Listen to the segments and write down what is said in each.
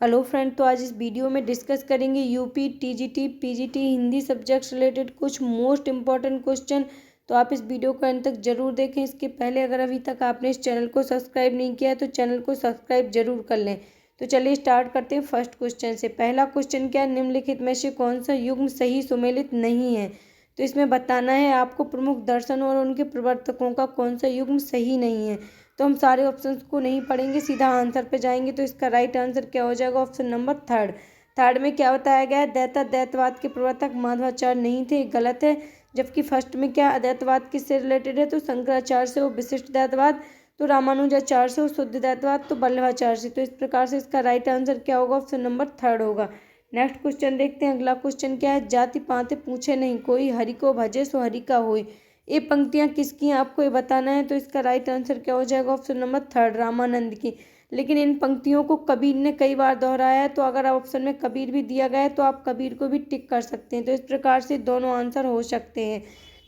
Hello friend, तो आज इस वीडियो में डिस्कस करेंगे UP TGT PGT Hindi subjects related कुछ मोस्ट इम्पॉर्टेंट क्वेश्चन। तो आप इस वीडियो को अंत तक जरूर देखें। इसके पहले अगर अभी तक आपने इस चैनल को सब्सक्राइब नहीं किया है तो चैनल को सब्सक्राइब जरूर कर लें। तो चलिए स्टार्ट करते हैं फर्स्ट क्वेश्चन से। पहला क्वेश्चन क्या है, निम्नलिखित में से कौन सा युग्म सही सुमेलित नहीं है। तो इसमें बताना है आपको प्रमुख दर्शन और उनके प्रवर्तकों का कौन सा युग्म सही नहीं है। तो हम सारे ऑप्शंस को नहीं पढ़ेंगे, सीधा आंसर पे जाएंगे। तो इसका राइट आंसर क्या हो जाएगा, ऑप्शन नंबर थर्ड। थर्ड में क्या बताया गया है, दैतवाद के प्रवर्तक माधवाचार्य नहीं थे, गलत है। जबकि फर्स्ट में क्या अद्वैतवाद किससे रिलेटेड है, तो शंकराचार्य से, वो विशिष्ट दैतवाद तो रामानुजाचार्य से, शुद्ध दैतवाद तो वल्लभाचार्य से। तो इस प्रकार से इसका राइट आंसर क्या होगा, ऑप्शन नंबर थर्ड होगा। नेक्स्ट क्वेश्चन देखते हैं। अगला क्वेश्चन क्या है, जाति पाति पूछे नहीं कोई, हरि को भजे सो हरि का होय। ये पंक्तियाँ किसकी हैं आपको ये बताना है। तो इसका राइट आंसर क्या हो जाएगा, ऑप्शन नंबर थर्ड, रामानंद की। लेकिन इन पंक्तियों को कबीर ने कई बार दोहराया है, तो अगर ऑप्शन में कबीर भी दिया गया है तो आप कबीर को भी टिक कर सकते हैं। तो इस प्रकार से दोनों आंसर हो सकते हैं।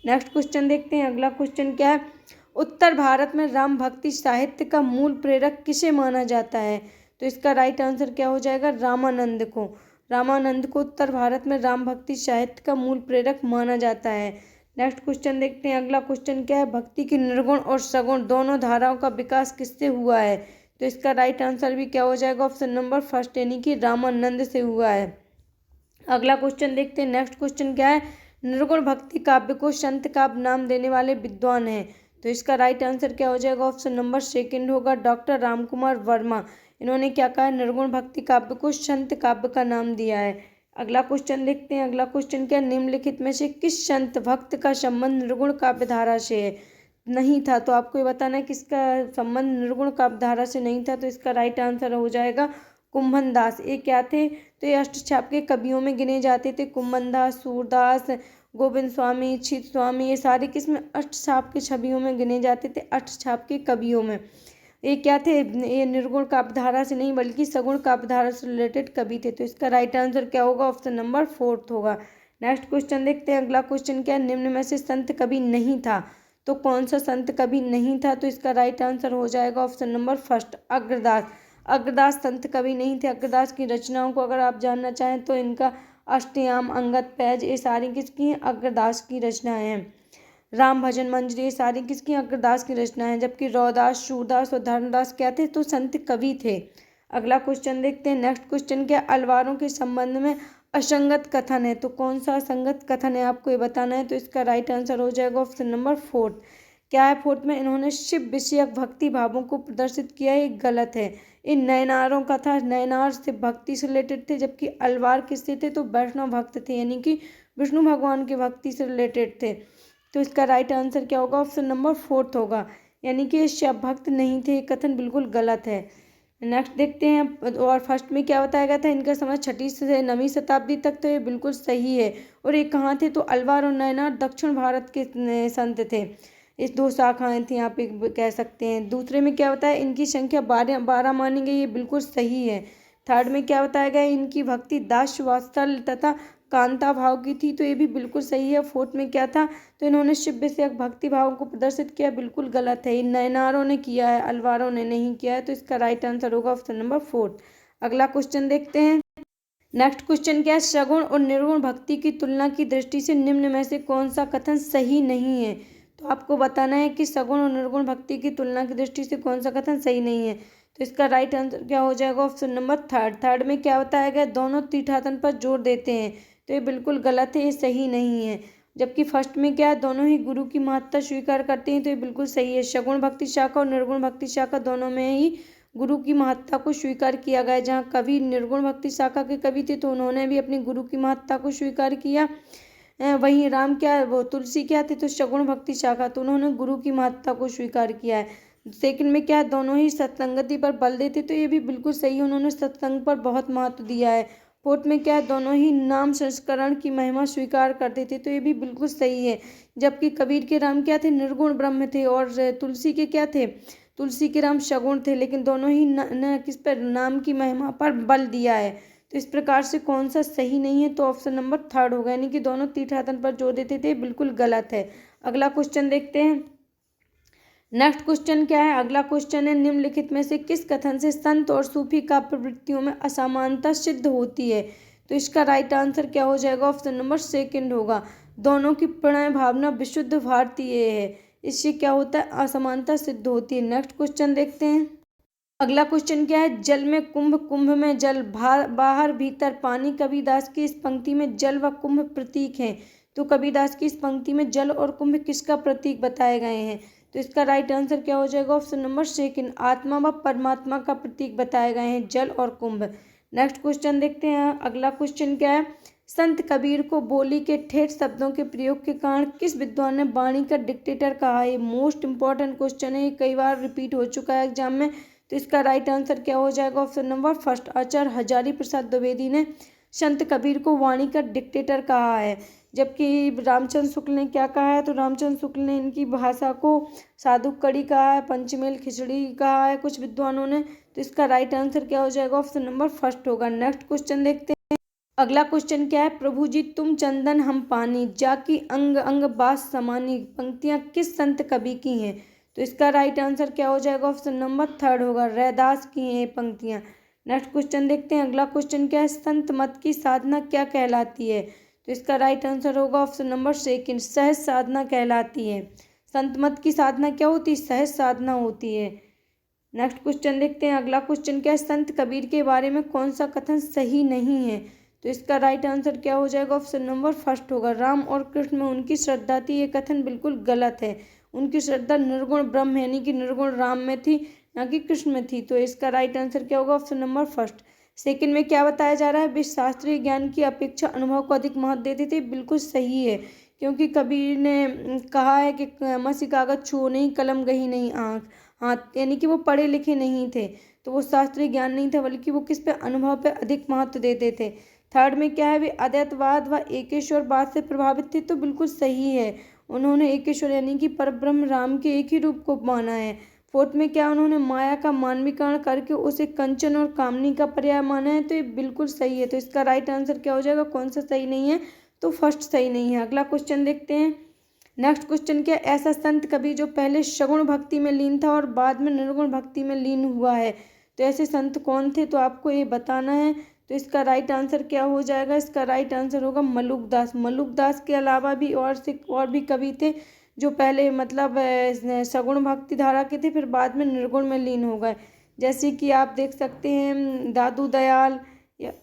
नेक्स्ट क्वेश्चन देखते हैं। अगला क्वेश्चन क्या है, उत्तर भारत में राम भक्ति साहित्य का मूल प्रेरक किसे माना जाता है। तो इसका राइट आंसर क्या हो जाएगा, रामानंद को। रामानंद को उत्तर भारत में राम भक्ति साहित्य का मूल प्रेरक माना जाता है। नेक्स्ट क्वेश्चन देखते हैं। अगला क्वेश्चन क्या है, भक्ति की निर्गुण और सगुण दोनों धाराओं का विकास किससे हुआ है। तो इसका राइट आंसर भी क्या हो जाएगा, ऑप्शन नंबर फर्स्ट यानी कि रामानंद से हुआ है। अगला क्वेश्चन देखते हैं। नेक्स्ट क्वेश्चन क्या है, निर्गुण भक्ति काव्य को संत काव्य नाम देने वाले विद्वान हैं। तो इसका राइट आंसर क्या हो जाएगा, ऑप्शन नंबर सेकंड होगा, डॉक्टर रामकुमार वर्मा। इन्होंने क्या कहा है, निर्गुण भक्ति काव्य को संत काव्य का नाम दिया है। अगला क्वेश्चन देखते हैं। अगला क्वेश्चन क्या, निम्नलिखित में से किस संत भक्त का संबंध निर्गुण काव्य धारा से है, नहीं था। तो आपको ये बताना है किसका संबंध निर्गुण काव्य धारा से नहीं था। तो इसका राइट आंसर हो जाएगा कुंभन दास। ये क्या थे, तो ये अष्टछाप के कवियों में गिने जाते थे। कुंभन दास, सूरदास, गोविंद स्वामी, छित स्वामी, ये सारे किसमें अष्टछाप के छवियों में गिने जाते थे, अष्टछाप के कवियों में। ये क्या थे, ये निर्गुण काव्यधारा से नहीं बल्कि सगुण काव्यधारा से रिलेटेड कवि थे। तो इसका राइट आंसर क्या होगा, ऑप्शन नंबर फोर्थ होगा। नेक्स्ट क्वेश्चन देखते हैं। अगला क्वेश्चन क्या है, निम्न में से संत कवि नहीं था। तो कौन सा संत कवि नहीं था। तो इसका राइट आंसर हो जाएगा option number first, Agradas. Agradas संत कवि नहीं थे। अग्रदास की रचनाओं को अगर आप जानना चाहें तो इनका अष्टयाम, अंगद पैज, ये सारी किसकी हैं, अग्रदास की रचनाएं हैं। राम भजन मंजरी, ये सारी किसकी, अग्रदास की रचना है। जबकि रौदास, सूरदास और धर्मदास क्या थे, तो संत कवि थे। अगला क्वेश्चन देखते हैं। नेक्स्ट क्वेश्चन क्या, अलवारों के संबंध में असंगत कथन है। तो कौन सा असंगत कथन है आपको ये बताना है। तो इसका राइट आंसर हो जाएगा ऑप्शन नंबर फोर्थ। क्या है फोर्थ में, इन्होंने शिव विषयक भक्ति भावों को प्रदर्शित किया, ये गलत है। इन नयनारों का था, नयनार से भक्ति से रिलेटेड थे। जबकि अलवार किससे थे, तो वैष्णव भक्त थे, यानी कि विष्णु भगवान की भक्ति से रिलेटेड थे। तो इसका राइट आंसर क्या होगा, ऑप्शन नंबर फोर्थ होगा, यानी कि ये शिव भक्त नहीं थे। कथन बिल्कुल गलत है। नेक्स्ट देखते हैं। और फर्स्ट में क्या बताया गया था, इनका समय 6वीं से 9वीं शताब्दी तक, तो ये बिल्कुल सही है। और ये कहाँ थे, तो अलवार और नयनार दक्षिण भारत के संत थे। इस दो शाखाएं थी, आप एक कह सकते हैं। दूसरे में क्या बताया, इनकी संख्या 12 मानी गई, ये बिल्कुल सही है। थर्ड में क्या बताया गया, इनकी भक्ति दास वात्सल तथा कांता भाव की थी, तो ये भी बिल्कुल सही है। फोर्थ में क्या था, तो इन्होंने शिव विषयक भक्ति भाव को प्रदर्शित किया, बिल्कुल गलत है। इन नयनारों ने किया है, अलवारों ने नहीं किया है। तो इसका राइट आंसर होगा ऑप्शन नंबर फोर्थ। अगला क्वेश्चन देखते हैं। नेक्स्ट क्वेश्चन क्या है, सगुण और निर्गुण भक्ति की तुलना की दृष्टि से निम्न में से कौन सा कथन सही नहीं है। तो आपको बताना है कि सगुण और निर्गुण भक्ति की तुलना की दृष्टि से कौन सा कथन सही नहीं है। तो इसका राइट आंसर क्या हो जाएगा, ऑप्शन नंबर थर्ड। थर्ड में क्या बताया गया, दोनों तीर्थाटन पर जोर देते हैं, तो ये बिल्कुल गलत है, ये सही नहीं है। जबकि फर्स्ट में क्या है, दोनों ही गुरु की महत्ता स्वीकार करते हैं, तो ये बिल्कुल सही है। सगुण भक्ति शाखा और निर्गुण भक्ति शाखा दोनों में ही गुरु की महत्ता को स्वीकार किया गया है। जहाँ कवि निर्गुण भक्ति शाखा के कवि थे तो उन्होंने भी अपनी गुरु की महत्ता को स्वीकार किया। वहीं राम क्या, वो तुलसी क्या थे, तो सगुण भक्ति शाखा, तो उन्होंने गुरु की महत्ता को स्वीकार किया है। सेकंड में क्या है, दोनों ही सत्संगति पर बल देते, तो ये भी बिल्कुल सही, उन्होंने सत्संग पर बहुत महत्व दिया है। फोर्थ में क्या है, दोनों ही नाम संस्करण की महिमा स्वीकार करते थे, तो ये भी बिल्कुल सही है। जबकि कबीर के राम क्या थे, निर्गुण ब्रह्म थे, और तुलसी के क्या थे, तुलसी के राम सगुण थे। लेकिन दोनों ही न किस पर, नाम की महिमा पर बल दिया है। तो इस प्रकार से कौन सा सही नहीं है, तो ऑप्शन नंबर थर्ड होगा, यानी कि दोनों तीर्थाटन पर जोर देते थे, बिल्कुल गलत है। अगला क्वेश्चन देखते हैं। नेक्स्ट क्वेश्चन क्या है, अगला क्वेश्चन है, निम्नलिखित में से किस कथन से संत और सूफी काव्य प्रवृत्तियों में असमानता सिद्ध होती है? तो इसका राइट आंसर क्या हो जाएगा? ऑप्शन नंबर सेकंड होगा। दोनों की प्रणय भावना विशुद्ध भारतीय है, इससे क्या होता है? असमानता सिद्ध होती है। नेक्स्ट क्वेश्चन देखते हैं। अगला क्वेश्चन क्या है, जल में कुंभ, कुंभ में जल, बाहर भीतर पानी। कबीरदास की इस पंक्ति में जल व कुंभ प्रतीक हैं। तो कबीरदास की इस पंक्ति में जल और कुंभ किसका प्रतीक बताए गए हैं? तो इसका राइट आंसर क्या हो जाएगा? ऑप्शन नंबर सेकंड, आत्मा व परमात्मा का प्रतीक बताए गए हैं जल और कुंभ। नेक्स्ट क्वेश्चन देखते हैं। अगला क्वेश्चन क्या है, संत कबीर को बोली के ठेठ शब्दों के प्रयोग के कारण किस विद्वान ने वाणी का डिक्टेटर कहा है? मोस्ट इंपॉर्टेंट क्वेश्चन है, ये कई बार रिपीट हो चुका है एग्जाम में। तो इसका राइट आंसर क्या हो जाएगा? ऑप्शन नंबर फर्स्ट, आचार्य हजारी प्रसाद द्विवेदी ने संत कबीर को वाणी का डिक्टेटर कहा है। जबकि रामचंद्र शुक्ल ने क्या कहा है? तो रामचंद्र शुक्ल ने इनकी भाषा को साधु कड़ी कहा है, पंचमेल खिचड़ी कहा है कुछ विद्वानों ने। तो इसका राइट आंसर क्या हो जाएगा? ऑप्शन नंबर फर्स्ट होगा। नेक्स्ट क्वेश्चन देखते हैं। अगला क्वेश्चन क्या है, प्रभु जी तुम चंदन हम पानी, जाकी अंग अंग बास समानी। पंक्तियां किस संत कवि की हैं? तो इसका राइट आंसर क्या हो जाएगा? ऑप्शन नंबर थर्ड होगा, रैदास की हैं ये पंक्तियां। नेक्स्ट क्वेश्चन देखते हैं। अगला क्वेश्चन क्या है, संत मत की साधना क्या कहलाती है? तो इसका राइट आंसर होगा ऑप्शन नंबर सेकंड, सहज साधना कहलाती है। संत मत की साधना क्या होती है? सहज साधना होती है। नेक्स्ट क्वेश्चन देखते हैं। अगला क्वेश्चन क्या है, संत कबीर के बारे में कौन सा कथन सही नहीं है? तो इसका राइट आंसर क्या हो जाएगा? ऑप्शन नंबर फर्स्ट होगा, राम और कृष्ण में उनकी श्रद्धा थी, ये कथन बिल्कुल गलत है। उनकी श्रद्धा निर्गुण ब्रह्म यानी कि निर्गुण राम में थी, ना कि कृष्ण में थी। तो इसका राइट आंसर क्या होगा? Option number first. सेकंड में क्या बताया जा रहा है, वे शास्त्रीय ज्ञान की अपेक्षा अनुभव को अधिक महत्व देते थे, बिल्कुल सही है। क्योंकि कबीर ने कहा है कि मसी कागज छुओ नहीं, कलम गही नहीं आँख हाथ, यानी कि वो पढ़े लिखे नहीं थे, तो वो शास्त्रीय ज्ञान नहीं था, बल्कि वो किस पे? अनुभव पे अधिक महत्व देते थे। थर्ड में क्या है, वे अद्वैतवाद व एकेश्वरवाद से प्रभावित थे, तो बिल्कुल सही है। उन्होंने एकेश्वर यानी कि परब्रह्म राम के एक ही रूप को माना है। फोर्थ में क्या, उन्होंने माया का मानवीकरण करके उसे कंचन और कामनी का पर्याय माना है, तो ये बिल्कुल सही है। तो इसका राइट आंसर क्या हो जाएगा? कौन सा सही नहीं है? तो फर्स्ट सही नहीं है। अगला क्वेश्चन देखते हैं। नेक्स्ट क्वेश्चन क्या, ऐसा संत कवि जो पहले सगुण भक्ति में लीन था और बाद में निर्गुण भक्ति में लीन हुआ है? तो ऐसे संत कौन थे? तो आपको ये बताना है। तो इसका राइट आंसर क्या हो जाएगा? इसका राइट आंसर होगा मलुकदास। मलुकदास के अलावा भी और भी कवि थे जो पहले मतलब सगुण भक्ति धारा के थे, फिर बाद में निर्गुण में लीन हो गए। जैसे कि आप देख सकते हैं दादू दयाल, या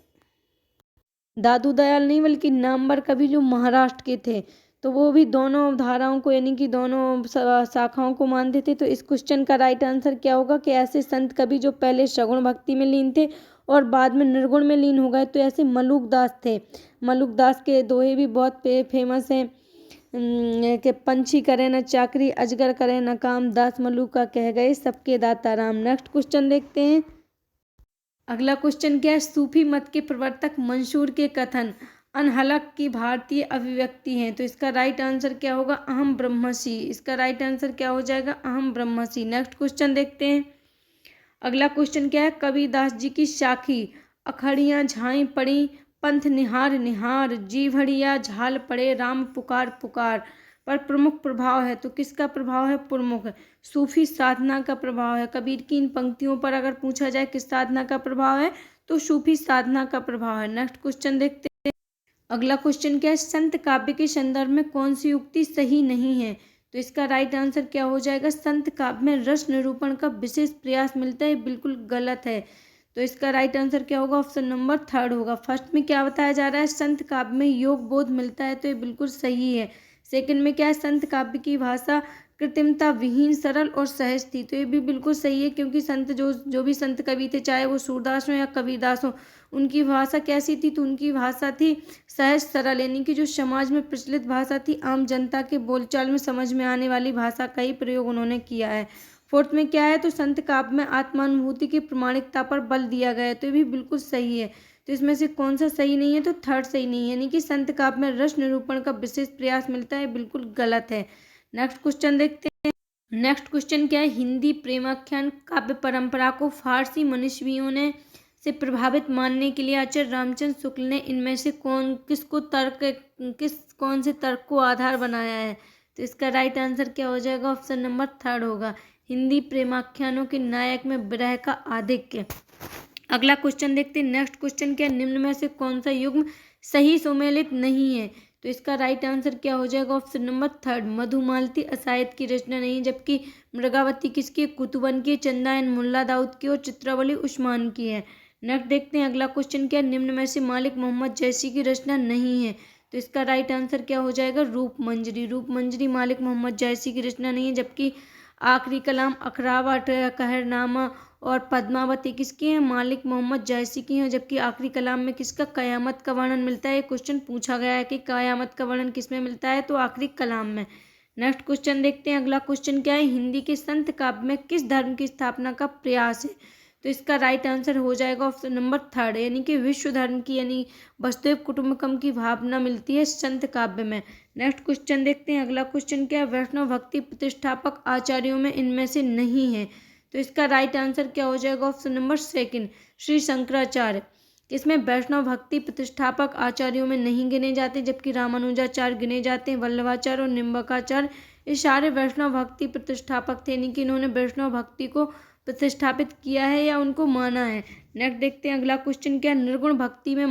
दादू दयाल नहीं बल्कि नामवर कवि जो महाराष्ट्र के थे, तो वो भी दोनों धाराओं को यानी कि दोनों शाखाओं को मानते थे। तो इस क्वेश्चन का राइट आंसर क्या होगा कि ऐसे संत कवि जो पहले सगुण भक्ति में लीन थे और बाद में निर्गुण में लीन हो गए, तो ऐसे मलुकदास थे। मलुकदास के दोहे भी बहुत फेमस हैं कि पंछी करे न चाकरी, अजगर करे न काम, दास मलुका कह गए सबके दाता राम। नेक्स्ट क्वेश्चन देखते हैं। अगला क्वेश्चन क्या है, सूफी मत के प्रवर्तक मंसूर के कथन अनहलक की भारतीय अभिव्यक्ति हैं? तो इसका राइट आंसर क्या होगा? अहम ब्रह्मसि। इसका राइट आंसर क्या हो जाएगा? अहम ब्रह्मसि। नेक्स्ट क्वेश्चन देखते हैं। अगला क्वेश्चन क्या है, कबीरदास जी की साखी अखड़ियाँ झाई पड़ी, पंथ निहार निहार, जी भड़िया झाल पड़े, राम पुकार पुकार पर प्रमुख प्रभाव है? तो किसका प्रभाव है? प्रमुख सूफी साधना का प्रभाव है। कबीर की इन पंक्तियों पर अगर पूछा जाए किस साधना का प्रभाव है, तो सूफी साधना का प्रभाव है। नेक्स्ट क्वेश्चन देखते हैं। अगला क्वेश्चन क्या है, संत काव्य के संदर्भ में कौन सी युक्ति सही नहीं है? तो इसका राइट आंसर क्या हो जाएगा? संत काव्य में रस निरूपण का विशेष प्रयास मिलता है, बिल्कुल गलत है। तो इसका राइट आंसर क्या होगा? ऑप्शन नंबर थर्ड होगा। फर्स्ट में क्या बताया जा रहा है? संत काव्य में योग बोध मिलता है, तो ये बिल्कुल सही है। सेकंड में क्या है? संत काव्य की भाषा कृत्रिमता विहीन, सरल और सहज थी, तो ये भी बिल्कुल सही है। क्योंकि संत जो भी संत कवि थे, चाहे वो सूरदास हो या कबीरदास हो, उनकी भाषा कैसी थी? तो उनकी भाषा थी सहज सरल, यानी कि जो समाज में प्रचलित भाषा थी, आम जनता के बोलचाल में समझ में आने वाली भाषा का ही प्रयोग उन्होंने किया है। फोर्थ में क्या है? तो संत काव्य में आत्मानुभूति की प्रामाणिकता पर बल दिया गया है, तो ये भी बिल्कुल सही है। तो इसमें से कौन सा सही नहीं है? तो थर्ड सही नहीं है, यानी कि संत काव्य में रस निरूपण का विशेष प्रयास मिलता है, बिल्कुल गलत है। नेक्स्ट क्वेश्चन देखते हैं। नेक्स्ट क्वेश्चन क्या है, हिंदी प्रेमाख्यान काव्य परंपरा को फारसी मनीषियों ने से प्रभावित मानने के लिए आचार्य रामचंद्र शुक्ल ने इनमें से कौन से तर्क को आधार बनाया है? तो इसका राइट आंसर क्या हो जाएगा? ऑप्शन नंबर थर्ड होगा। हिंदी प्रेमाख्यानों के नायक में विरह का आधिक्य। अगला क्वेश्चन देखते हैं। नेक्स्ट क्वेश्चन क्या? निम्न में से कौन सा युग्म सही सुमेलित नहीं है? तो इसका राइट आंसर क्या हो जाएगा? ऑप्शन नंबर थर्ड, मधुमालती अशायद की रचना नहीं है, जबकि मृगावती किसकी है? कुतुबन की, चंदा एंड मुल्ला दाऊद की और चित्रावली उस्मान की है। नेक्स्ट देखते हैं अगला क्वेश्चन क्या? निम्न में से मालिक मोहम्मद जैसी की रचना नहीं है? तो इसका राइट आंसर क्या हो जाएगा? रूप मंजरी। रूप मंजरी मालिक मोहम्मद जैसी की रचना नहीं है, जबकि आखिरी कलाम, अखरावट, कहरनामा और पद्मावती किसकी हैं? मालिक मोहम्मद जैसी की हैं। जबकि आखिरी कलाम में किसका? कयामत का वर्णन मिलता है। ये क्वेश्चन पूछा गया है कि कयामत का वर्णन किसमें मिलता है? तो आखिरी कलाम में। नेक्स्ट क्वेश्चन देखते हैं। अगला क्वेश्चन क्या है? हिंदी के संत काव्य में किस धर्म की स्थापना का प्रयास है? तो इसका राइट आंसर हो जाएगा ऑप्शन नंबर थर्ड, यानी कि विश्व धर्म की, यानी वसुधैव कुटुंबकम की भावना मिलती है संत काव्य में। नेक्स्ट क्वेश्चन देखते हैं। अगला क्वेश्चन क्या है? वैष्णव भक्ति प्रतिष्ठापक आचार्यों में इनमें से नहीं है? तो इसका राइट आंसर क्या हो जाएगा? Option number second, Shri Shankaracharya. इसमें वैष्णव भक्ति प्रतिष्ठापक आचार्यों में नहीं गिने जाते, जबकि रामानुजाचार्य गिने जाते हैं, वल्लभाचार्य और निम्बकाचार्य ये सारे वैष्णव भक्ति प्रतिष्ठापक थे, यानी कि इन्होंने वैष्णव भक्ति को प्रतिष्ठापित किया है या उनको माना है। नेक्स्ट देखते हैं अगला क्वेश्चन क्या? निर्गुण भक्ति में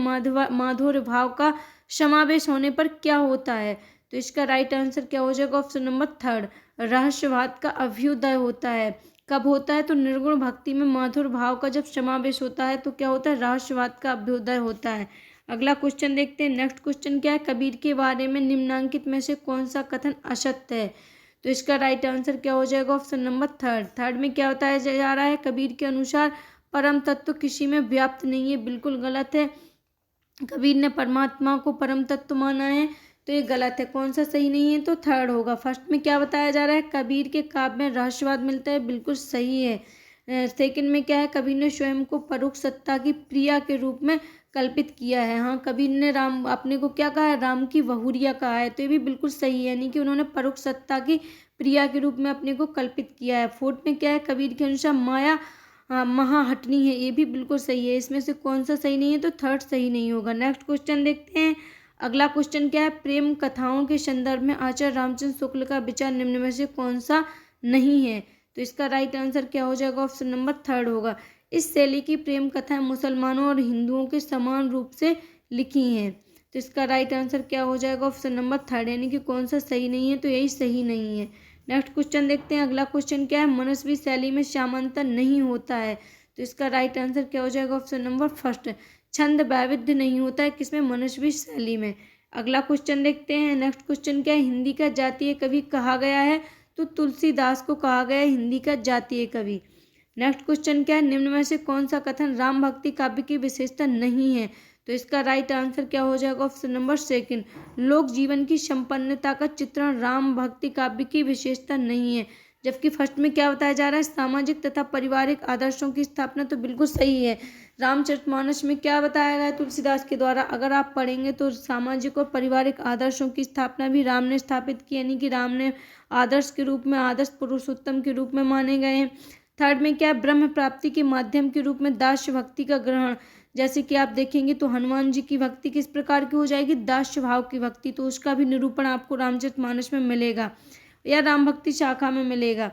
माधुर्य भाव का समावेश होने पर क्या होता है? तो इसका राइट आंसर क्या हो जाएगा? ऑप्शन नंबर थर्ड, रहस्यवाद का अभ्युदय होता है। कब होता है? तो निर्गुण भक्ति में माधुर भाव का जब समावेश होता है तो क्या होता है? रहस्यवाद का अभ्युदय होता है। अगला क्वेश्चन देखते हैं। नेक्स्ट क्वेश्चन क्या है? कबीर के बारे में निम्नांकित में से कौन सा कथन असत्य है? तो इसका राइट आंसर क्या हो जाएगा? Option number third. थर्ड में क्या बताया जा रहा है? कबीर के अनुसार परम तत्व किसी में व्याप्त नहीं है, बिल्कुल गलत है। कबीर ने परमात्मा को परम तत्व माना है, तो ये गलत है। कौन सा सही नहीं है? तो थर्ड होगा। फर्स्ट में क्या बताया जा रहा है? कबीर के काव्य में रहस्यवाद मिलता है, बिल्कुल सही है। सेकंड में क्या है? कबीर ने स्वयं को परोक्ष सत्ता की प्रिया के रूप में कल्पित किया है। हाँ, कबीर ने राम अपने को क्या कहा है? राम की वहुरिया कहा है, तो ये भी बिल्कुल सही है, यानी कि उन्होंने परोक्ष सत्ता की प्रिया के रूप में अपने को कल्पित किया है। फोर्थ में क्या है? कबीर के अनुसार माया महाहटनी है, ये भी बिल्कुल सही है। इसमें से कौन सा सही नहीं है? तो थर्ड सही नहीं होगा। नेक्स्ट क्वेश्चन देखते हैं। अगला क्वेश्चन क्या है? प्रेम कथाओं के संदर्भ में आचार्य रामचंद्र शुक्ल का विचार निम्न में से कौन सा नहीं है? तो इसका राइट आंसर क्या हो जाएगा? ऑप्शन नंबर थर्ड होगा। इस शैली की प्रेम कथाएं मुसलमानों और हिंदुओं के समान रूप से लिखी हैं, तो इसका राइट आंसर क्या हो जाएगा? ऑप्शन नंबर थर्ड, यानी कि कौन सा सही नहीं है? तो यही सही नहीं है। नेक्स्ट क्वेश्चन देखते हैं। अगला क्वेश्चन क्या है? मनस्वी शैली में श्यामांतर नहीं होता है, तो इसका राइट आंसर क्या हो जाएगा? ऑप्शन नंबर फर्स्ट, छंद वैविध्य नहीं होता है, किसमें? मनस्वी शैली में। अगला क्वेश्चन देखते हैं। नेक्स्ट क्वेश्चन क्या है? हिंदी का जातीय कवि कहा गया है, तो तुलसीदास को कहा गया है हिंदी का जातीय कवि। नेक्स्ट क्वेश्चन क्या है? निम्न में से कौन सा कथन राम भक्ति काव्य की विशेषता नहीं है? तो इसका राइट आंसर क्या हो जाएगा? ऑप्शन नंबर सेकंड, लोक जीवन की संपन्नता का चित्रण राम भक्ति काव्य की विशेषता नहीं है। जबकि फर्स्ट में क्या बताया जा रहा है? सामाजिक तथा पारिवारिक आदर्शों की स्थापना, तो बिल्कुल सही है। रामचरितमानस में क्या बताया गया है तुलसीदास के द्वारा? अगर आप पढ़ेंगे तो सामाजिक और पारिवारिक आदर्शों की स्थापना भी राम ने स्थापित की, यानी कि राम ने आदर्श के रूप में, आदर्श पुरुषोत्तम के रूप में माने गए हैं। थर्ड में क्या है? ब्रह्म प्राप्ति के माध्यम के रूप में दास्य भक्ति का ग्रहण, जैसे कि आप देखेंगे तो हनुमान जी की भक्ति किस प्रकार की हो जाएगी? दास्य भाव की भक्ति, तो उसका भी निरूपण आपको रामचरितमानस में मिलेगा या राम भक्ति शाखा में मिलेगा।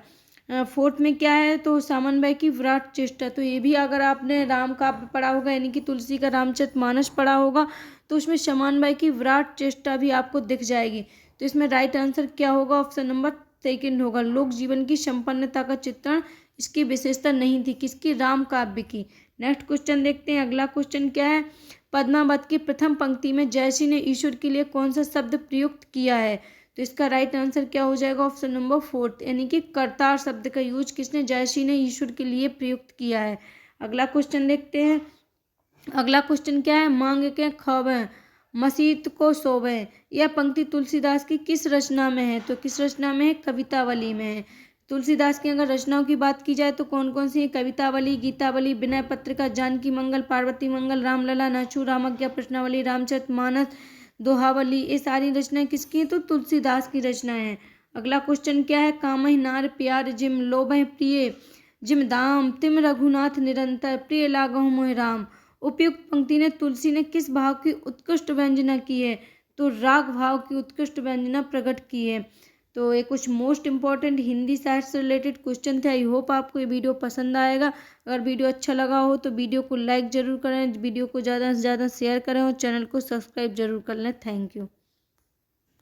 फोर्थ में क्या है? तो सामन्वय की विराट चेष्टा, तो ये भी अगर आपने राम काव्य पढ़ा होगा, यानी कि तुलसी का रामचरितमानस पढ़ा होगा, तो उसमें समन्वय की विराट चेष्टा भी आपको दिख जाएगी। तो इसमें राइट आंसर क्या होगा? ऑप्शन नंबर सेकंड होगा। लोक जीवन की संपन्नता का चित्रण इसकी विशेषता नहीं थी, किसकी? राम काव्य की। नेक्स्ट क्वेश्चन देखते हैं। अगला क्वेश्चन क्या है? पद्मावत की प्रथम पंक्ति में जयसी ने ईश्वर के लिए कौन सा शब्द प्रयुक्त किया है? तो इसका राइट आंसर क्या हो जाएगा? ऑप्शन नंबर फोर्थ, यानी कि कर्तार शब्द का यूज किसने? जयसी ने ईश्वर के लिए प्रयुक्त किया है। अगला क्वेश्चन देखते हैं। अगला क्वेश्चन क्या है? मांग के खौबे मसीत को शोभे, यह पंक्ति तुलसीदास की किस रचना में है? तो किस रचना में है? कवितावली में है। तुलसीदास की अगर रचनाओं की बात की जाए तो कौन कौन सी है? कवितावली, गीतावली, विनय पत्रिका, जानकी मंगल, पार्वती मंगल, रामलला, नछू, रामज्ञा, प्रश्नावली, रामचरितमानस, दोहावली, ये सारी रचनाएं किसकी हैं? तो तुलसीदास की रचनाएं हैं। अगला क्वेश्चन क्या है? कामहि नार प्यार जिम लोभहि प्रिय जिम दाम तिम रघुनाथ निरंतर प्रिय लागहु मोहि राम। उपयुक्त पंक्ति ने तुलसी ने किस भाव की उत्कृष्ट व्यंजना की है? तो राग भाव की उत्कृष्ट व्यंजना प्रकट की है। तो ये कुछ मोस्ट इम्पॉर्टेंट हिंदी साहित्य से रिलेटेड क्वेश्चन थे। आई होप आपको ये वीडियो पसंद आएगा। अगर वीडियो अच्छा लगा हो तो वीडियो को लाइक ज़रूर करें, वीडियो को ज़्यादा से ज़्यादा शेयर करें और चैनल को सब्सक्राइब जरूर कर लें। Thank you.